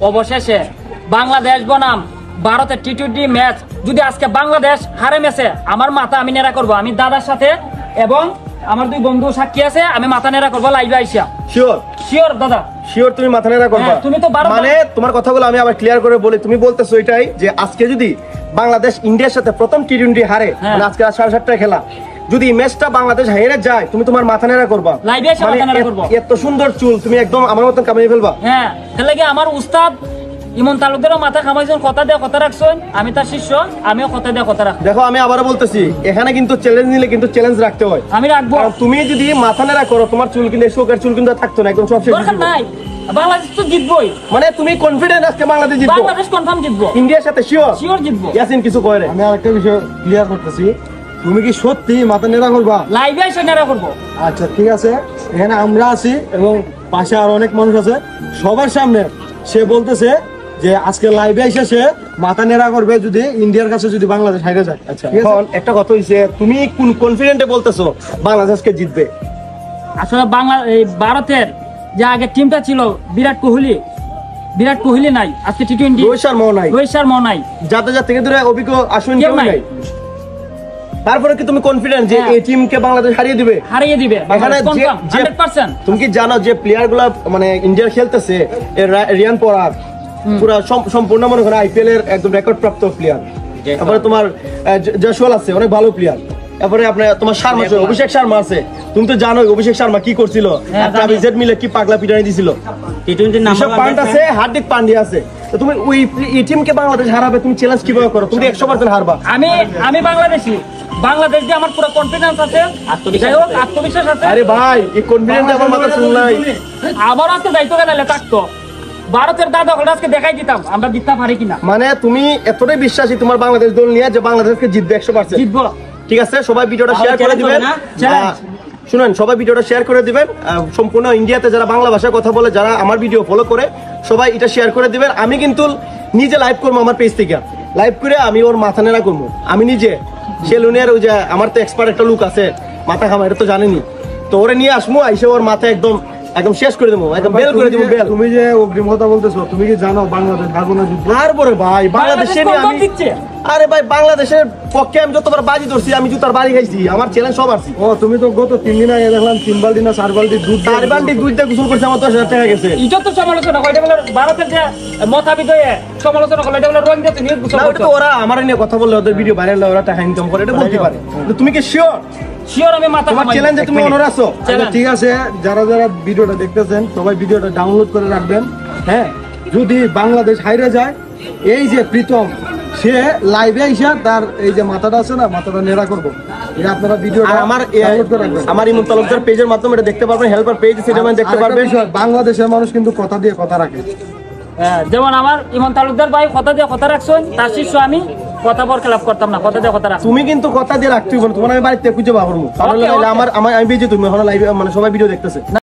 অবশেষে বাংলাদেশ বনাম ভারতের টি-20 ম্যাচ যদি আজকে বাংলাদেশ হারে ম্যাচে আমার মাথা আমি নেড়া করব। আমি দাদার সাথে এবং আমার দুই বন্ধু সাক্ষী আছে, আমি মাথা নেড়া করব লাইভে আইসা। শিওর শিওর দাদা, শিওর তুমি মাথা নেড়া করবা। তুমি তো মানে তোমার কথাগুলো আমি আবার ক্লিয়ার করে বলি, তুমি বলতেছো এটাই যে আজকে যদি বাংলাদেশ ইন্ডিয়ার সাথে প্রথম টি-20 হারে, মানে আজকে 7:30 খেলা, যদি ম্যাচটা বাংলাদেশ হেরে যায় তুমি তোমার মাথা নেড়া করবা লাইভে এসে মাথা নেড়া করব। এত সুন্দর চুল তুমি একদম আমার মতন কামিয়ে ফেলবা। হ্যাঁ, তাহলে কি আমার উস্তাদ ইমন তালুকদারও মাথা খামাইছেন, কথা দেয়া কথা রাখছেন, আমি তার শিষ্য, আমিও কথা দেয়া কথা রাখবো। দেখো আমি আবারও বলতেছি, এখানে কিন্তু চ্যালেঞ্জ নিলে কিন্তু চ্যালেঞ্জ রাখতে হয়। আমি রাখবো। কারণ তুমি যদি মাথা নেড়া করো তোমার চুল কিন্তু শোকের চুল কিন্তু থাকতো না, একদম সব শেষ দরকার নাই, বাংলাদেশ তো জিতবই। মানে তুমি কনফিডেন্ট আজকে বাংলাদেশ জিতবে? বাংলাদেশ কনফার্ম জিতবো, ইন্ডিয়ার সাথে শিওর শিওর জিতবো। ইয়াসিন কিছু কয় না। আমি আরেকটা বিষয় ক্লিয়ার করতেছি, তুমি কি সত্যি মাথা নেড়া করবা? লাইভে এসে নেড়া করবো। আচ্ছা ঠিক আছে, এখানে আমরা আছি এবং পাশে আর অনেক মানুষ আছে, সবার সামনে সে বলতেছে যে আজকে লাইভে এসে সে মাথা নেড়া করবে যদি ইন্ডিয়ার কাছে যদি বাংলাদেশ হারে যায়। আচ্ছা এখন একটা কথা হইছে, তুমি কোন কনফিডেন্টে বলতেছো বাংলাদেশকে জিতবে? আসলে এই ভারতের যে আগে টিমটা ছিল, বিরাট কোহলি নাই আজকে টি-20, রোহিত শর্মাও নাই, রোহিত শর্মাও নাই, জাদেজা থেকে ধরে অভিজ্ঞ আশ্বিন কেউ কেউ নাই। নাই। তারপরে কি তুমি কনফিডেন্ট যে হ্যাঁ। এই টিমকে বাংলাদেশ হারিয়ে দিবে? হারিয়ে দিবে এখানে বাংলাদেশ কনফার্ম 100%। তুমি কি জানো যে প্লেয়ার গুলা মানে ইন্ডিয়ার খেলতেছে, রিয়ান পরাগ পুরা সম্পূর্ণ মনে করো আইপিএল এর একদম রেকর্ড প্রাপ্ত প্লেয়ার। তারপরে তোমার জয়সওয়াল আছে, অনেক ভালো প্লেয়ার। তারপরে আপনার তোমার শর্মা আছে, অভিষেক শর্মা আছে। তুমি তো জানোই অভিষেক শর্মা কি করছিল, ট্রাভিস মিলে কি পাগলা পিটানি দিছিল। টি-20 নাম্বার পয়েন্ট আছে, হার্দিক পান্ডিয়া আছে। তো তুমি ওই এই টিমকে বাংলাদেশ হারাবে, তুমি চ্যালেঞ্জ কিভাবে করো? তুমি 100% হারবা। আমি বাংলাদেশি, বাংলাদেশ যে আমার পুরো কনফিডেন্স আছে, আত্মবিশ্বাস আছে। আরে ভাই এই কনফিডেন্স আমার মাথা শুনলাই। আবার আজকে দায়িত্ব কেনালে থাকতো ভারতের দাদা ওটা আজকে দেখাই দিতাম আমরা জিততে পারি কিনা। মানে তুমি এতটাই বিশ্বাসী তোমার বাংলাদেশ দল নিয়ে যে বাংলাদেশকে জিতবে 100%? জিতবো। ঠিক আছে, সবাই ভিডিওটা শেয়ার করে দিবেন। শুনেন, সবাই ভিডিওটা শেয়ার করে দিবেন। সম্পূর্ণ ইন্ডিয়াতে যারা বাংলা ভাষায় কথা বলে, যারা আমার ভিডিও ফলো করে, সবাই এটা শেয়ার করে দিবেন। আমি কিন্তু নিজে লাইভ করবো আমার পেজ থেকে, লাইভ করে আমি ওর মাথা নেড়া করবো। আমি নিজে সেলুনের ওই যে আমার তো এক্সপার্ট একটা লুক আছে মাথা খামা, এটা তো জানেনি, তো ওরে নিয়ে আসবো, আইসে ওর মাথা একদম শেষ করে দেবো, একদম বেল করে দেবো বেল। তুমি যে অগ্রিম কথা বলতেছো, তুমি কি জানো বাংলাদেশ ভাগো না জিতবে? তারপরে ভাই বাংলাদেশে নিয়ে আমি, আরে ভাই বাংলাদেশের পক্ষে আমি যতবার বাজি ধরছি, আমি জুতার বাড়ি খাইছি, আমার চ্যালেঞ্জ সব আসছি। ও তুমি তো গত 3 দিন আগে দেখলাম 3 বালতি না 4 বালতি দুধ, 4 বালতি দুধ দিয়ে গোসল করছে, আমার 10,000 টাকা গেছে। এটা তো সমালোচনা করে, এটা বলে ভারতের যে মতাবিদ হয়ে সমালোচনা করে, এটা বলে রং দিয়ে তুমি গোসল না, ওটা তো ওরা আমার নিয়ে কথা বললে, ওদের ভিডিও ভাইরাল হয়, ওরা টাকা ইনকাম করে, এটা বলতে পারে। কিন্তু তুমি কি শিওর? শিওর আমি মাথা তোমার চ্যালেঞ্জে তুমি অনর আছো? আচ্ছা ঠিক আছে, যারা যারা ভিডিওটা দেখতেছেন সবাই ভিডিওটা ডাউনলোড করে রাখবেন। হ্যাঁ, যদি বাংলাদেশ হাইরে যায়, এই যে প্রীতম সে লাইভে আইসা তার এই যে মাথাটা আছে না, মাথাটা নেড়া করবো। এটা আপনারা ভিডিওটা আমার ডাউনলোড করে রাখবেন। আমার ইমন তালুকদার পেজের মাধ্যমে এটা দেখতে পারবেন, হেল্পার পেজ, সেটা মানে দেখতে পারবেন। বাংলাদেশের মানুষ কিন্তু কথা দিয়ে কথা রাখে। যেমন আমার ইমন তালুকদার ভাই কথা দিয়ে কথা রাখছেন, তার শিষ্য আমি কথা বর খেলাপ করতাম না, কথা দিয়ে কথা রাখ। তুমি কিন্তু কথা দিয়ে রাখতেই পারো, তোমার আমি বাড়িতে খুঁজে পাবো। আমার আমি বিজি, তুমি এখন লাইভে মানে সবাই ভিডিও দেখতেছে।